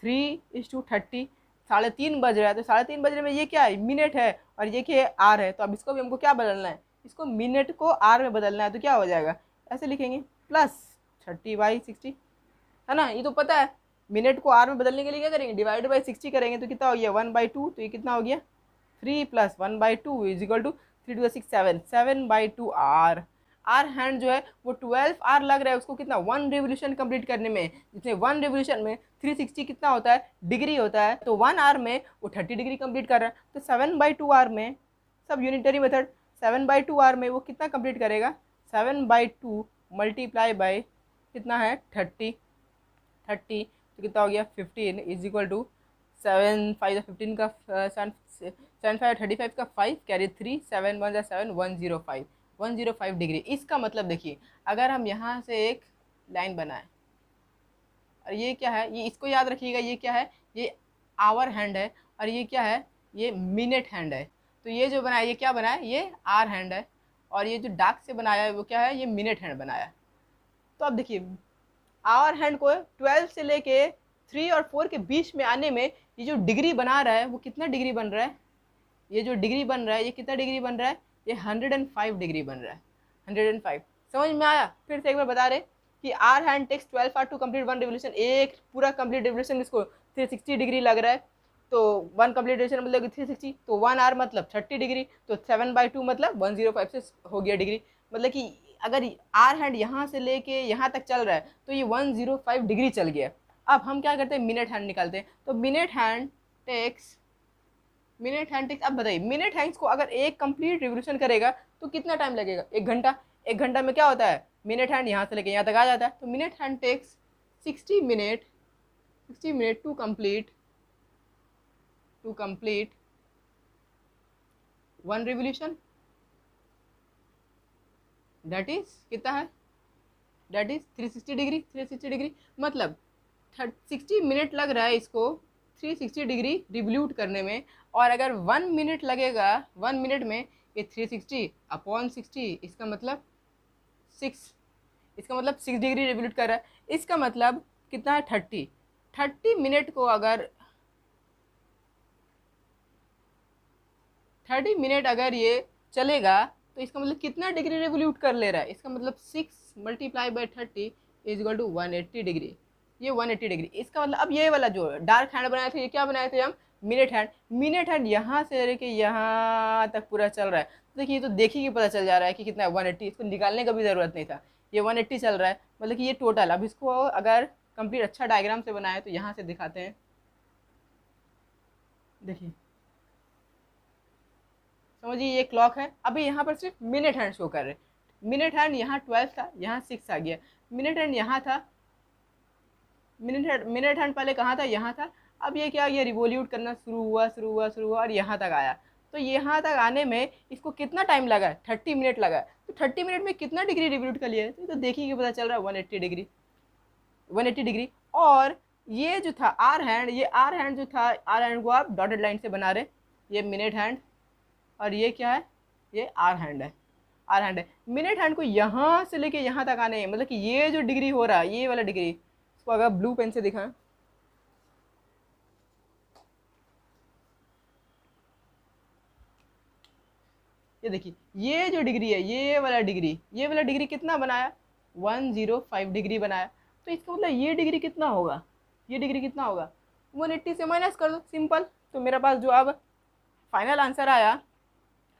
3:30 3:30 बज रहा है, तो 3:30 बजने में ये क्या है, मिनट है, और ये क्या है, आर है। तो अब इसको भी हमको क्या बदलना है, इसको मिनट को आर में बदलना है। तो क्या हो जाएगा, ऐसे लिखेंगे प्लस 30/60, है ना। ये तो पता है, मिनट को आर में बदलने के लिए क्या करेंगे, डिवाइड बाई 60 करेंगे, तो कितना हो गया 1/2। तो ये कितना हो गया 3 + 1/2 is equal to 3 to the 6 7/2 hour. Hour hand जो है वो 12 आर लग रहा है उसको, कितना 1 रेवोल्यूशन कंप्लीट करने में, जिसमें 1 रेवोल्यूशन में 360 कितना होता है, डिग्री होता है। तो 1 आर में वो 30 डिग्री कंप्लीट कर रहा है। तो 7/2 आर में, सब यूनिटरी मेथड, 7/2 आर में वो कितना कंप्लीट करेगा, 7/2 मल्टीप्लाई बाई कितना है 30, तो कितना हो गया 15 इज इक्वल टू 7 5 15 का 7 5 35 का 5 कैरी 3 7 1 7 105 डिग्री। इसका मतलब देखिए, अगर हम यहाँ से एक लाइन बनाएं, और ये क्या है, ये इसको याद रखिएगा, ये क्या है, ये आवर हैंड है, और ये क्या है, ये मिनट हैंड है। तो ये जो बनाया, ये क्या बनाया, ये आर हैंड है, और ये जो डार्क से बनाया है वो क्या है, ये मिनट हैंड बनाया। तो अब देखिए आवर हैंड को 12 से लेके 3 और 4 के बीच में आने में ये जो डिग्री बना रहा है वो कितना डिग्री बन रहा है, ये जो डिग्री बन रहा है ये कितना डिग्री बन रहा है, ये 105 डिग्री बन रहा है, 105। समझ में आया, फिर से एक बार बता रहे कि hour hand takes 12 hour to complete 1 revolution, एक पूरा कंप्लीट रिवोल्यूशन इसको 360 डिग्री लग रहा है। तो 1 कंप्लीट रिवोल्यूशन मतलब 360, तो 1 आवर मतलब 30 डिग्री, तो 7/2 मतलब 105 से हो गया डिग्री। मतलब कि अगर आर हैंड यहाँ से लेके यहाँ तक चल रहा है तो ये 105 डिग्री चल गया। अब हम क्या करते हैं, मिनट हैंड निकालते हैं। तो मिनट हैंड टेक्स, अब बताइए मिनट हैंड्स को अगर एक कंप्लीट रिवोल्यूशन करेगा तो कितना टाइम लगेगा, 1 घंटा। 1 घंटा में क्या होता है, मिनट हैंड यहाँ से लेके यहाँ तक आ जाता है। तो minute hand takes 60 minute to complete 1 revolution, that is कितना है, दैट इज 360 डिग्री। मतलब 60 मिनट लग रहा है इसको 360 डिग्री रिवोल्यूट करने में, और अगर 1 मिनट लगेगा, 1 मिनट में ये 360/60, इसका मतलब 6, इसका मतलब 6 डिग्री रिवोल्यूट कर रहा है। इसका मतलब कितना है, 30 मिनट को अगर 30 मिनट अगर ये चलेगा तो इसका मतलब कितना डिग्री रिवोल्यूट कर ले रहा है, इसका मतलब 6 × 30 = 180 डिग्री। ये 180 डिग्री, इसका मतलब अब ये वाला जो डार्क हैंड बनाए थे, ये क्या बनाए थे हम, मिनट हैंड। मिनट हैंड यहाँ से लेके यहाँ तक पूरा चल रहा है। तो देखिए, ये तो देखिए कि पता चल जा रहा है कि कितना है, 180। इसको निकालने का भी ज़रूरत नहीं था, ये 180 चल रहा है, मतलब कि ये टोटल। अब इसको अगर कंप्लीट अच्छा डायग्राम से बनाए तो यहाँ से दिखाते हैं। देखिए, समझिए ये क्लॉक है, अभी यहाँ पर सिर्फ मिनट हैंड शो कर रहे हैं। मिनट हैंड यहाँ 12 था, यहाँ 6 आ गया। मिनट हैंड यहाँ था, मिनट हैंड पहले कहाँ था, यहाँ था। अब ये क्या, ये रिवोल्यूट करना शुरू हुआ और यहाँ तक आया। तो यहाँ तक आने में इसको कितना टाइम लगा, 30 मिनट लगा। तो 30 मिनट में कितना डिग्री रिवोल्यूट कर लिया है, तो देखिए कि पता चल रहा है 180 डिग्री, 180 डिग्री। और ये जो था आर हैंड, ये आर हैंड जो था, आर हैंड को आप डॉटेड लाइन से बना रहे, ये मिनट हैंड और ये क्या है, ये आर हैंड है, आर हैंड है। मिनट हैंड को यहाँ से लेके यहाँ तक आने, मतलब कि ये जो डिग्री हो रहा है, ये वाला डिग्री, इसको अगर ब्लू पेन से दिखाएं, ये देखिए ये जो डिग्री है, ये वाला डिग्री कितना बनाया, 105 डिग्री बनाया। तो इसका मतलब ये डिग्री कितना होगा, ये डिग्री कितना होगा, 180 से माइनस कर दो, सिंपल। तो मेरे पास जो अब फाइनल आंसर आया,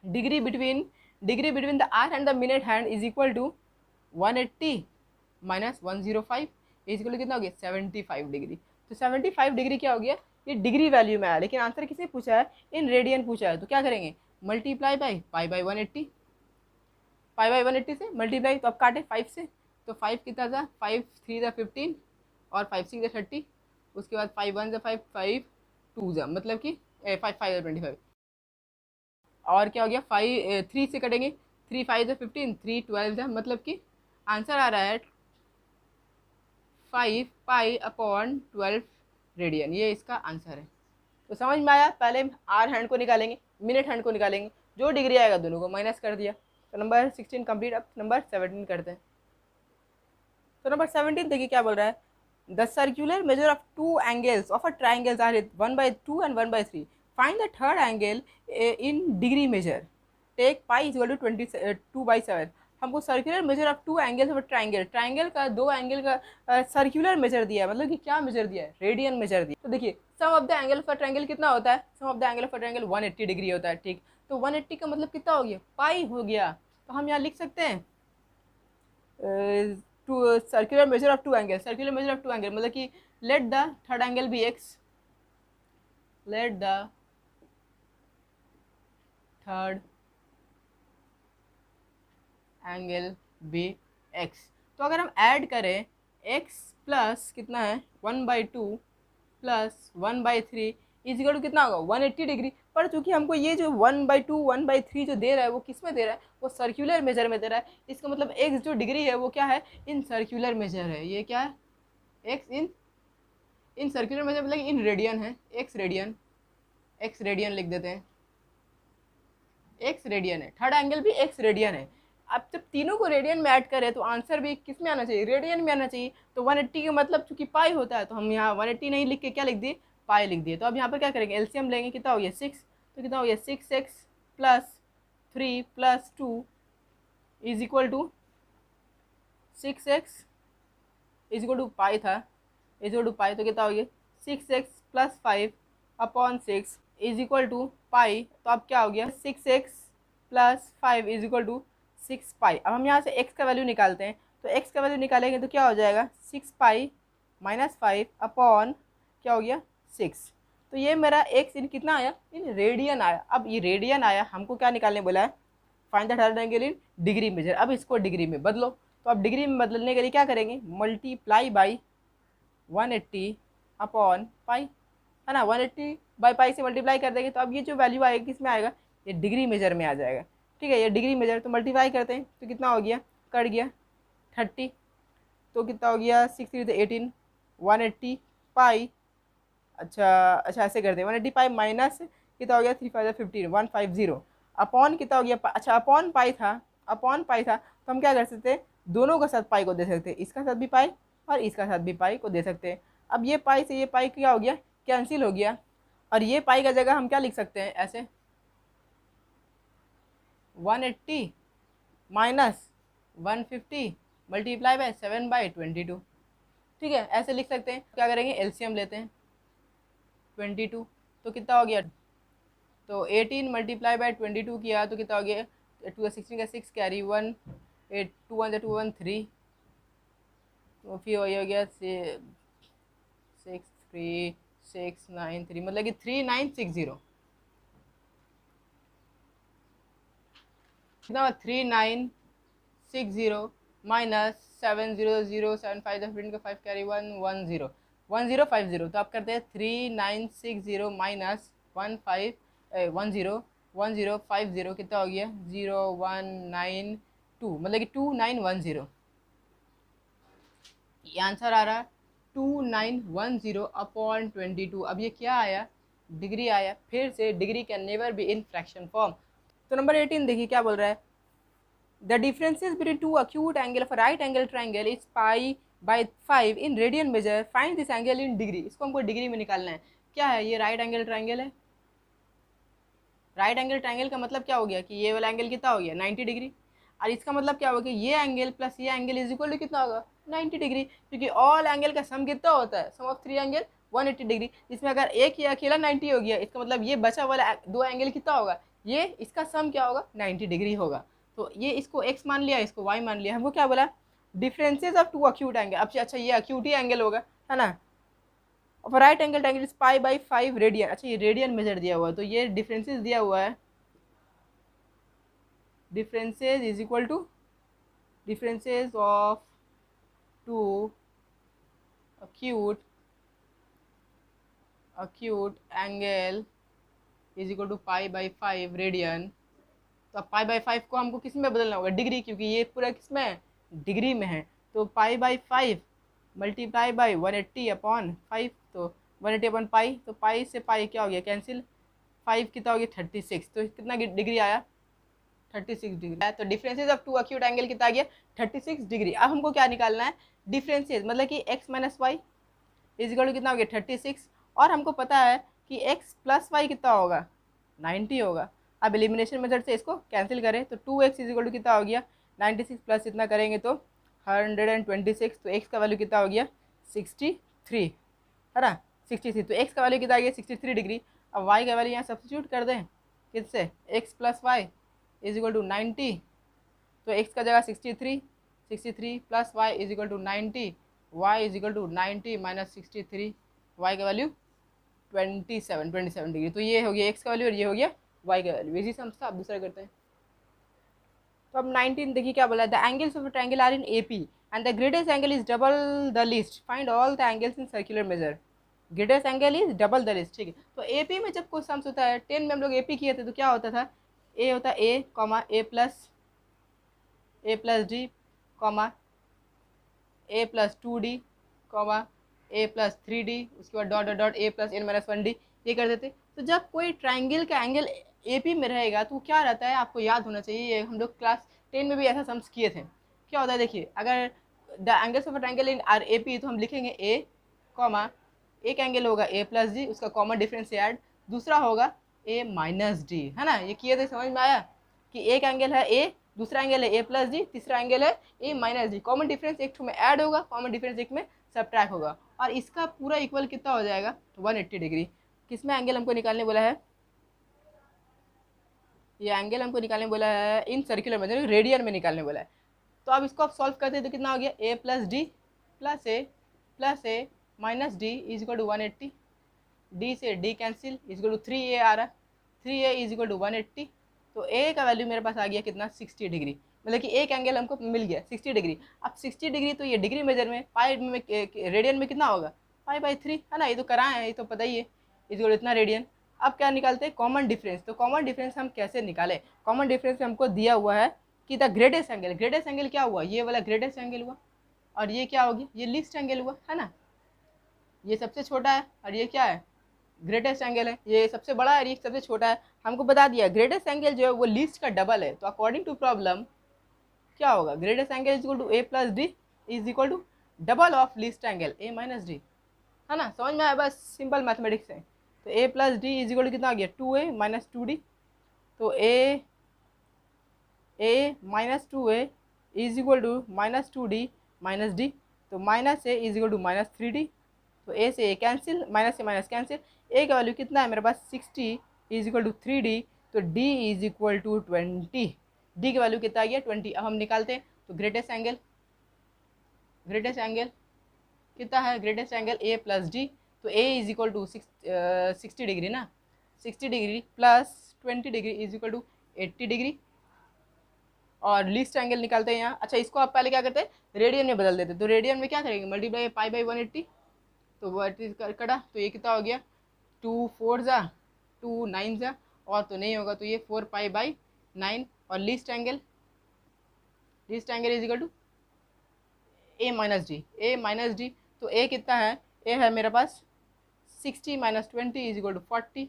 degree between the hour and the minute hand is equal to 180 - 105 is equal to कितना हो गया, 75 डिग्री। तो 75 डिग्री क्या हो गया, ये डिग्री वैल्यू में आया, लेकिन आंसर किसने पूछा है, इन रेडियन पूछा है। तो क्या करेंगे, मल्टीप्लाई बाई पाई/180, पाई/180 से मल्टीप्लाई, तो अब काटे 5 से, तो 5 कितना था, 5 3 × 15 और 5 6 × 30, उसके बाद 5 1 × 5 5 2 मतलब कि 5 5 25, और क्या हो गया, 5 3 से कटेंगे, 3 5 15 3 12 मतलब कि आंसर आ रहा है 5 पाई/12 रेडियन, ये इसका आंसर है। तो समझ में आया। पहले आर हैंड को निकालेंगे, मिनट हैंड को निकालेंगे, जो डिग्री आएगा दोनों को माइनस कर दिया। तो नंबर 16 कंप्लीट। अब नंबर 17 करते हैं। तो नंबर 17 देखिए क्या बोल रहा है, the circular measure of 2 angles of a triangles are 1/2 and 1/3, find the third angle in degree measure, take pi = 2/7। हमको circular measure of 2 angles of triangle का 2 एंगल का सर्कुलर मेजर दिया है, मतलब कि क्या मेजर दिया है, रेडियन मेजर दिया। तो देखिए sum of the angle of triangle कितना होता है, sum of the angle of triangle 180 degree होता है, ठीक। तो 180 का मतलब कितना हो गया, पाई हो गया। तो हम यहाँ लिख सकते हैं two circular measure of 2 angle, circular measure of 2 angle मतलब कि let the third angle be x, let the third angle be x. तो अगर हम ऐड करें x प्लस कितना है 1/2 प्लस 1/3 इज इक्वल टू कितना होगा 180 डिग्री। पर चूंकि हमको ये जो 1/2 1/3 जो दे रहा है वो किस में दे रहा है, वो सर्कुलर मेजर में दे रहा है। इसका मतलब x जो डिग्री है वो क्या है, इन सर्कुलर मेजर है। ये क्या है, x इन सर्कुलर मेजर मतलब इन रेडियन है, x रेडियन लिख देते हैं, x रेडियन है, थर्ड एंगल भी x रेडियन है। अब जब तीनों को रेडियन में ऐड करें तो आंसर भी किस में आना चाहिए, रेडियन में आना चाहिए। तो 180 का मतलब चूंकि पाई होता है तो हम यहाँ 180 नहीं लिख के क्या लिख दिए, पाई लिख दिए। तो अब यहाँ पर क्या करेंगे, एलसीएम लेंगे, कितना हो गया 6, तो कितना हो गया 6x + 3 + 2 is equal to 6x is equal to pi था, इज इक्वल टू पाई, तो कितना हो गया 6x + 5/6 इज इक्वल टू पाई। तो अब क्या हो गया 6x + 5 इज इक्वल टू 6 पाई। अब हम यहाँ से x का वैल्यू निकालते हैं, तो x का वैल्यू निकालेंगे तो क्या हो जाएगा 6 पाई - 5 अपॉन क्या हो गया 6। तो ये मेरा x इन कितना आया, इन रेडियन आया। अब ये रेडियन आया, हमको क्या निकालने बोला है, find the third angle in degree measure. अब इसको डिग्री में बदलो, तो अब डिग्री में बदलने के लिए क्या करेंगे, मल्टीप्लाई बाई 180 अपॉन पाई, है ना, 180 बाई पाई से मल्टीप्लाई कर देंगे। तो अब ये जो वैल्यू आएगा किस में आएगा, ये डिग्री मेजर में आ जाएगा, ठीक है। ये डिग्री मेजर, तो मल्टीप्लाई करते हैं तो कितना हो गया, कट गया 30, तो कितना हो गया 6 3 18 180 पाई अच्छा अच्छा, ऐसे करते हैं 180 पाई माइनस कितना हो गया 3 5 15 150 अपॉन कितना हो गया अच्छा अपॉन पाई था, अपॉन पाई था तो हम क्या कर सकते हैं, दोनों का साथ पाई को दे सकते हैं, इसका साथ भी पाई और इसका साथ भी पाई को दे सकते हैं। अब ये पाई से ये पाई क्या हो गया, कैंसिल हो गया, और ये पाई का जगह हम क्या लिख सकते हैं ऐसे 180 माइनस 150 मल्टीप्लाई बाय 7/22। ठीक है, ऐसे लिख सकते हैं। क्या करेंगे, एलसीएम लेते हैं 22, तो कितना हो गया, तो 18 मल्टीप्लाई बाय 22 किया तो कितना हो गया, 16 का 6 कैरी 1 8 2 1 2 1 3, तो फिर वही हो गया 63693 मतलब कि 3960 कितना 3960 माइनस 70075 का 5 कैरी 110 तो आप करते हैं 3960 माइनस 1050 कितना हो गया 0192 मतलब कि 2910, ये आंसर आ रहा है 2910 अपॉन 22। अब ये क्या आया, डिग्री आया। फिर से degree can never be in fraction form. तो नंबर 18 देखिए क्या बोल रहा है, the differences between two acute angle of right angle triangle is π/5 in radian measure, find this angle in degree. इसको हमको डिग्री में निकालना है। क्या है, ये राइट एंगल ट्राइंगल है। राइट एंगल ट्राइंगल का मतलब क्या हो गया कि ये वाला एंगल कितना हो गया 90 डिग्री, और इसका मतलब क्या होगा कि ये एंगल प्लस ये एंगल इज इक्वल टू कितना होगा 90 डिग्री, क्योंकि ऑल एंगल का सम कितना होता है, सम ऑफ 3 एंगल 180 डिग्री, जिसमें अगर एक ही अकेला 90 हो गया, इसका मतलब ये बचा वाला दो एंगल कितना होगा, ये इसका सम क्या होगा 90 डिग्री होगा। तो ये इसको x मान लिया, इसको y मान लिया। हमको क्या बोला, differences of two acute angle. अब अच्छा ये अक्यूट ही एंगल होगा है ना, of right angle triangle is π/5 radian. अच्छा ये रेडियन मेजर दिया हुआ है, तो ये डिफरेंसेस दिया हुआ है, differences is equal to differences of two acute angle is equal to π/5 radian. तो अब π/5 को हमको किस में बदलना होगा, डिग्री, क्योंकि ये पूरा किस में है, डिग्री में है। तो π/5 मल्टीप्लाई बाई 180 अपॉन 5, तो 180 अपॉन पाई, तो पाई से पाई क्या हो गया कैंसिल, 5 कितना हो गया 36, तो कितना डिग्री आया 36 डिग्री है। तो differences of two acute angle कितना आ गया 36 डिग्री। अब हमको क्या निकालना है, डिफरेंसेज मतलब कि x minus y is equal to कितना हो गया 36, और हमको पता है कि x प्लस वाई कितना होगा 90 होगा। अब एलिमिनेशन मेथड से इसको कैंसिल करें तो 2x इज इक्वल टू कितना हो गया 96 प्लस इतना करेंगे तो 126, तो x का वैल्यू कितना हो गया 63 है ना 63, तो x का वैल्यू कितना आ गया 63 डिग्री। अब y का वैल्यू यहाँ सब्स्टिट्यूट कर दें किससे, x plus y is equal to 90, तो x का जगह 63 plus y is equal to 90, y is equal to 90 minus 63, y का वैल्यू 27 डिग्री। तो ये हो गया x का वैल्यू और ये हो गया y का वैल्यू। इसी से हम आप दूसरा करते हैं। तो अब 19 देखिए क्या बोला है, the angles of a triangle are in AP and the greatest angle is double the least, find all the angles in circular measure. Greatest angle is double the least. ठीक है, तो AP में जब कोई सम्स होता है 10 में हम लोग AP किए थे तो क्या होता था, ए होता a comma a plus D comma a plus 2d comma a plus 3d, उसके बाद dot dot dot a plus n minus 1d, ये कर देते। तो जब कोई ट्राइंगल का एंगल AP में रहेगा तो क्या रहता है, आपको याद होना चाहिए, ये हम लोग क्लास 10 में भी ऐसा सम्स किए थे। क्या होता है देखिए, अगर the angles of a triangle in are AP तो हम लिखेंगे a कॉमा, एक एंगल होगा a प्लस d, उसका कॉमन डिफरेंस से ऐड, दूसरा होगा a माइनस डी, है ना, ये किए थे, समझ में आया कि एक एंगल है a, दूसरा एंगल है a प्लस डी, तीसरा एंगल है a minus D, common difference एक में ऐड होगा, कॉमन डिफरेंस एक में सबट्रैक्ट होगा, और इसका पूरा इक्वल कितना हो जाएगा 180 डिग्री। किसमें एंगल हमको निकालने बोला है, ये एंगल हमको निकालने बोला है इन सर्कुलर मेथड, रेडियन में निकालने बोला है। तो अब इसको आप सॉल्व करते हैं तो कितना हो गया a plus a minus d is equal to 180, d से d cancel is equal to 3a आ रहा है, 3a इज इक्वल टू 180, तो a का वैल्यू मेरे पास आ गया कितना 60 डिग्री, मतलब कि एक एंगल हमको मिल गया 60 डिग्री। अब 60 डिग्री तो ये डिग्री मेजर में, पाई में रेडियन में कितना होगा π/3 है ना, ये तो कराए हैं, ये तो पता ही है, इज इक्वल इतना रेडियन। अब क्या निकालते हैं कॉमन डिफरेंस, तो कॉमन डिफरेंस हम कैसे निकालें, कॉमन डिफरेंस में हमको दिया हुआ है कि the greatest angle, greatest angle क्या हुआ, ये वाला ग्रेटेस्ट एंगल हुआ, और ये क्या होगी, ये लीस्ट एंगल हुआ है ना, ये सबसे छोटा है और ये क्या है ग्रेटेस्ट एंगल है, ये सबसे बड़ा है, ये सबसे छोटा है। हमको बता दिया ग्रेटेस्ट एंगल जो है वो लीस्ट का डबल है, तो अकॉर्डिंग टू प्रॉब्लम क्या होगा, greatest angle is equal to a plus d is equal to double of least angle a minus d, है ना, समझ में आया, बस सिंपल मैथमेटिक्स है। तो a plus d is equal to कितना आ गया, 2a माइनस 2d, तो a minus 2a is equal to minus 2d minus d, तो minus a is equal to minus 3d, तो ए से ए कैंसिल, माइनस से माइनस कैंसिल, ए का वैल्यू कितना है मेरे पास 60 इज इक्वल टू 3d, तो d is equal to 20, d का वैल्यू कितना आ गया 20। अब हम निकालते हैं, तो ग्रेटेस्ट एंगल कितना है, greatest angle a plus d, तो a is equal to 60 degree ना, 60 degree plus 20 degree is equal to 80 degree. और लीस्ट एंगल निकालते हैं यहाँ। अच्छा, इसको आप पहले क्या करते हैं, रेडियन में बदल देते, तो रेडियन में क्या करेंगे, मल्टीप्लाई पाई बाई 180, तो 180 कटा, तो ये कितना हो गया 2 4 जा 2 9 जा, और तो नहीं होगा, तो ये 4 पाई बाई 9। और least angle is equal to a minus d, तो ए कितना है, ए है मेरे पास 60 माइनस 20 इज इक्वल टू 40।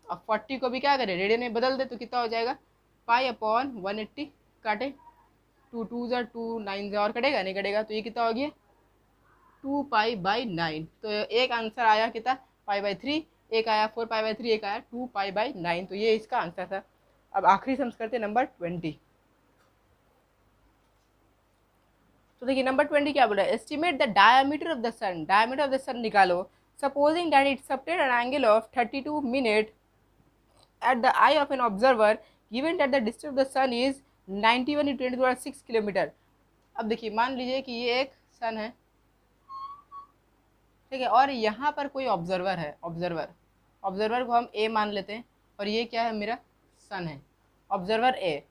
अब 40 को भी क्या करें, रेडियन में बदल दे, तो कितना हो जाएगा पाई अपॉन 180, काटे 2 2 जा 2 9 जा, और कटेगा नहीं कटेगा, तो ये कितना हो गया 2 पाई बाई 9। तो एक आंसर आया कितना पाई बाई 3, एक आया 4 पाई बाई 3, एक आया 2 पाई बाई 9, तो ये इसका आंसर था। अब आखिरी सम्स करते हैं नंबर 20। तो देखिए नंबर 20 क्या बोल रहा है, estimate the diameter of the sun, diameter of the sun निकालो, supposing that it subtend an angle of 32 minute at the eye of an observer given that the distance of the sun is 91 into 10⁶ kilometre. अब देखिए मान लीजिए कि ये एक सन है, ठीक है, और यहाँ पर कोई ऑब्जर्वर है, ऑब्जर्वर को हम ए मान लेते हैं, और ये क्या है मेरा सन है, ऑब्जर्वर ए।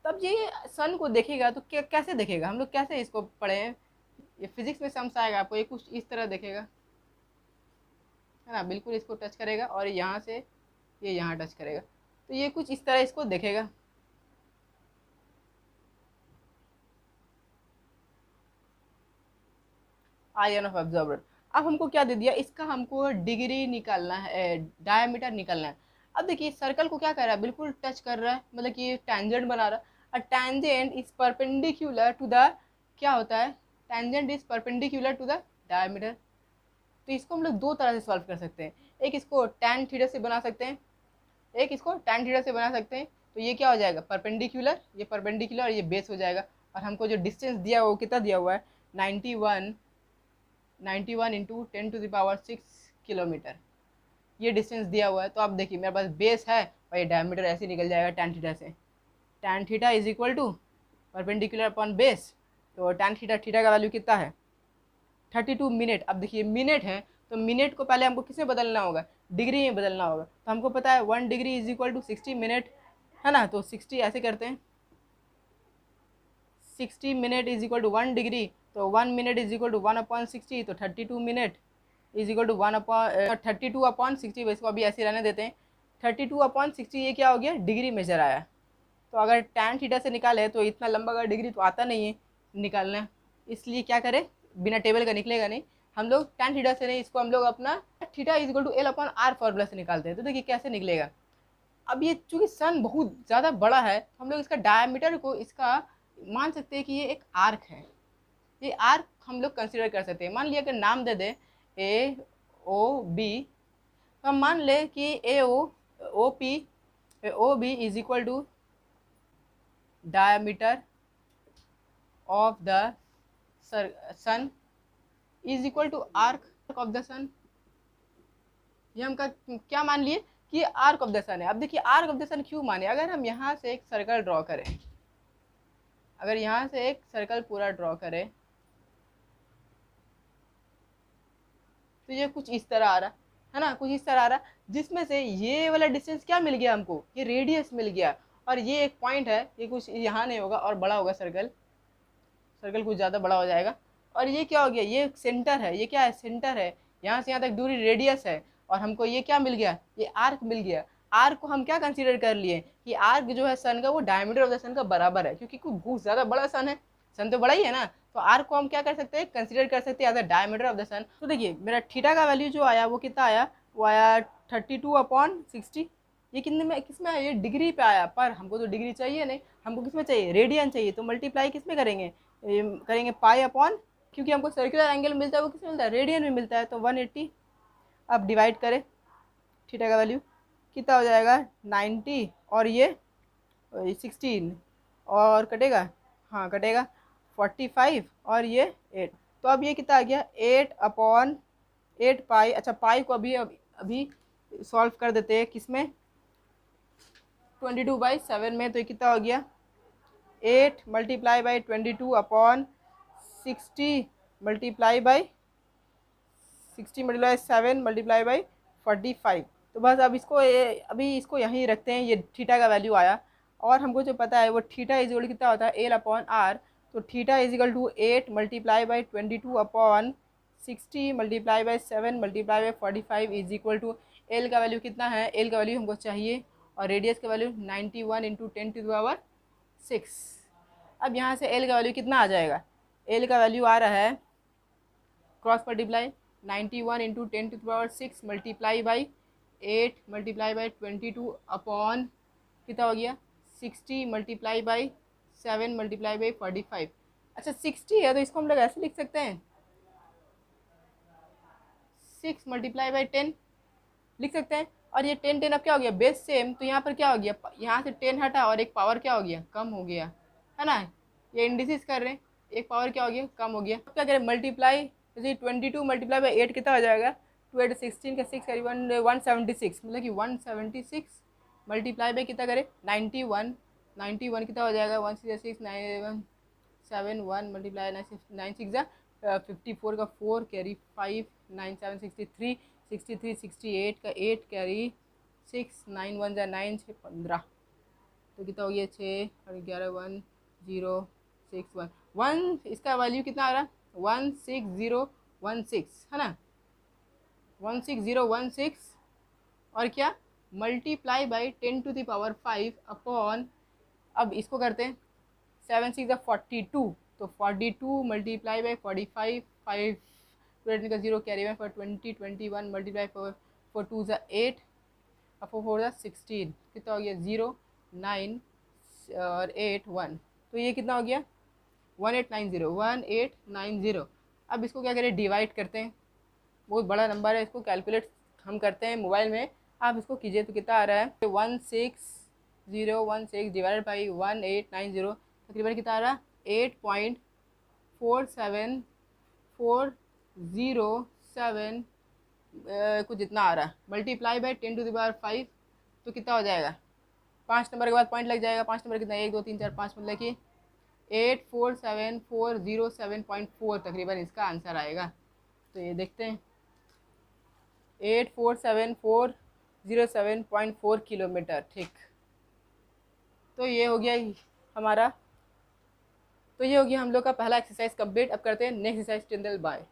तब ये सन को देखेगा तो कैसे देखेगा, हम लोग कैसे इसको पढ़े हैं, ये फिजिक्स में समझ आएगा आपको, ये कुछ इस तरह देखेगा, है ना, बिल्कुल इसको टच करेगा, और यहाँ से ये यहाँ टच करेगा, तो ये कुछ इस तरह इसको देखेगा। Ion of observer. अब हमको क्या दे दिया, इसका हमको डिग्री निकालना है, डायमीटर निकालना है। अब देखिए सर्कल को क्या कर रहा है, बिल्कुल टच कर रहा है, मतलब कि टेंजेंट बना रहा है। A tangent is perpendicular to the, क्या होता है, tangent is perpendicular to the diameter. तो इसको हम लोग दो तरह से सॉल्व कर सकते हैं, एक इसको tan थीटा से बना सकते हैं, एक इसको tan थीटा से बना सकते हैं। तो ये क्या हो जाएगा परपेंडिकुलर, ये परपेंडिकुलर और ये बेस हो जाएगा। और हमको जो डिस्टेंस दिया हुआ वो कितना दिया हुआ है 91 इंटू 10⁶ किलोमीटर, ये डिस्टेंस दिया हुआ है। तो अब देखिए मेरे पास बेस है और ये डायमीटर ऐसे निकल जाएगा tan थीटा से, tan theta is equal to perpendicular upon base, तो tan थीटा का वैल्यू कितना है 32 मिनट। अब देखिए मिनट है, तो मिनट को पहले हमको किसमें बदलना होगा, डिग्री में बदलना होगा। तो हमको पता है 1 degree is equal to 60 minute, है ना, तो 60 ऐसे करते हैं, 60 minute is equal to 1 degree, तो 1 मिनट इज इक्वल टू 1/60, तो 32 मिनट इज इक्वल टू 32/60। इसको अभी ऐसे रहने देते हैं, 32/60 ये क्या हो गया डिग्री मेजर आया। तो अगर tan थीटा से निकाले तो इतना लंबा का डिग्री तो आता नहीं है निकालना, इसलिए क्या करें, बिना टेबल का निकलेगा नहीं, हम लोग tan थीटा से नहीं, इसको हम लोग अपना theta is equal to L/R formula से निकालते हैं। तो देखिए कैसे निकलेगा। अब ये चूँकि सन बहुत ज़्यादा बड़ा है, तो हम लोग इसका डायमीटर को इसका मान सकते हैं कि ये एक आर्क है, ये आर्क हम लोग कंसिडर कर सकते हैं। मान लिया अगर नाम दे दें AOB, तो हम मान लें कि OB is equal to diameter of the sun is equal to arc of the sun. ये हम क्या मान लिए कि आर्क ऑफ द सन है। अब देखिए आर्क ऑफ द सन क्यों माने, अगर हम यहाँ से एक सर्कल ड्रॉ करें, अगर यहाँ से एक सर्कल पूरा ड्रॉ करें, तो ये कुछ इस तरह आ रहा है ना, कुछ इस तरह आ रहा, जिसमें से ये वाला डिस्टेंस क्या मिल गया हमको, ये रेडियस मिल गया। और ये एक पॉइंट है, ये कुछ यहाँ नहीं होगा और बड़ा होगा, सर्कल कुछ ज़्यादा बड़ा हो जाएगा। और ये क्या हो गया, ये सेंटर है, ये क्या है सेंटर है, यहाँ से यहाँ तक दूरी रेडियस है। और हमको ये क्या मिल गया, ये आर्क मिल गया। आर्क को हम क्या कंसीडर कर लिए कि आर्क जो है सन का वो डायमीटर ऑफ द सन का बराबर है, क्योंकि कोई बहुत ज़्यादा बड़ा सन है, सन तो बड़ा ही है ना, तो आर्क को हम क्या कर सकते हैं कंसीडर कर सकते हैं as a diameter of the sun. तो देखिए मेरा थीटा का वैल्यू जो आया वो कितना आया वो आया 32/60। ये कितने में, किस में आया, ये डिग्री पे आया, पर हमको तो डिग्री चाहिए नहीं, हमको किस में चाहिए, रेडियन चाहिए। तो मल्टीप्लाई किस में करेंगे, करेंगे पाई अपॉन, क्योंकि हमको सर्कुलर एंगल मिलता है वो किस में मिलता है, रेडियन में मिलता है, तो 180। अब डिवाइड करें, थीटा का वैल्यू कितना हो जाएगा 90, और ये 16, और कटेगा, हाँ कटेगा 45, और ये 8। तो अब ये कितना आ गया 8/8 पाई। अच्छा पाई को अभी सॉल्व कर देते हैं किस में, 22/7 में। तो ये कितना हो गया 8 multiply by 22/60 multiply by 60 multiply 7 multiply by 45। तो बस अब इसको अभी इसको यहीं रखते हैं, ये थीटा का वैल्यू आया। और हमको जो पता है वो थीटा इज इक्वल कितना होता है, L/R। तो theta is equal to 8 multiply by 22/60 multiply by 7 multiply by 45 is equal to, L का वैल्यू कितना है, एल का वैल्यू हमको चाहिए, और रेडियस का वैल्यू 91 इंटू 10⁶। अब यहाँ से एल का वैल्यू कितना आ जाएगा, एल का वैल्यू आ रहा है, cross multiply 91 into 10⁶ multiply by 8 multiply by 22 upon कितना हो गया 60 मल्टीप्लाई बाई 7 मल्टीप्लाई बाई 45। अच्छा 60 है तो इसको हम लोग ऐसे लिख सकते हैं, 6 मल्टीप्लाई बाई 10 लिख सकते हैं। और ये 10 अब क्या हो गया, बेस सेम, तो यहाँ पर क्या हो गया, यहाँ से 10 हटा और एक पावर क्या हो गया, कम हो गया, है ना। ये इंडिसिस कर रहे हैं, एक पावर क्या हो गया, कम हो गया। अब क्या करें, मल्टीप्लाई, जैसे 22 मल्टीप्लाई बाई 8 कितना हो जाएगा, 2 8 16 का 6 करीब 176, मतलब कि 176 मल्टीप्लाई बाई कितना करें 91, 91 कितना हो जाएगा 1 6 6 9 7 1 मल्टीप्लाई 9 6 54 का 4 कैरी 5 9 7 63 63 68 का 8 कैरी 6 9 1 9 6 15। तो कितना हो गया 6 और 11 1 0 6 1 1, इसका वैल्यू कितना आ रहा है 16016, है ना 16016, और क्या मल्टीप्लाई बाई 10⁵ अपॉन, अब इसको करते हैं 7 6 42, तो 42 मल्टीप्लाई बाई 45 5 का 0 कैरी 1 फॉर 20 21 मल्टीप्लाई 4 2 8 और 4 4 16, कितना हो गया 0 9 और 8 1। तो ये कितना हो गया 1890। अब इसको क्या करें, डिवाइड करते हैं, बहुत बड़ा नंबर है, इसको कैलकुलेट हम करते हैं मोबाइल में, आप इसको कीजिए तो कितना आ रहा है 16016 डिवाइडेड बाई 1890, तकरीबन कितना आ रहा है 8.47407 कुछ जितना आ रहा है, मल्टीप्लाई बाई 10⁵, तो कितना हो जाएगा, 5 नंबर के बाद पॉइंट लग जाएगा, 5 नंबर कितना 1 2 3 4 5, मतलब कि 847,407.4 तकरीबन इसका आंसर आएगा। तो ये देखते हैं 847,407.4 किलोमीटर, ठीक। तो ये हो गया हमारा, तो ये हो गया हम लोग का पहला एक्सरसाइज कंप्लीट। अब करते हैं next exercise, till then bye.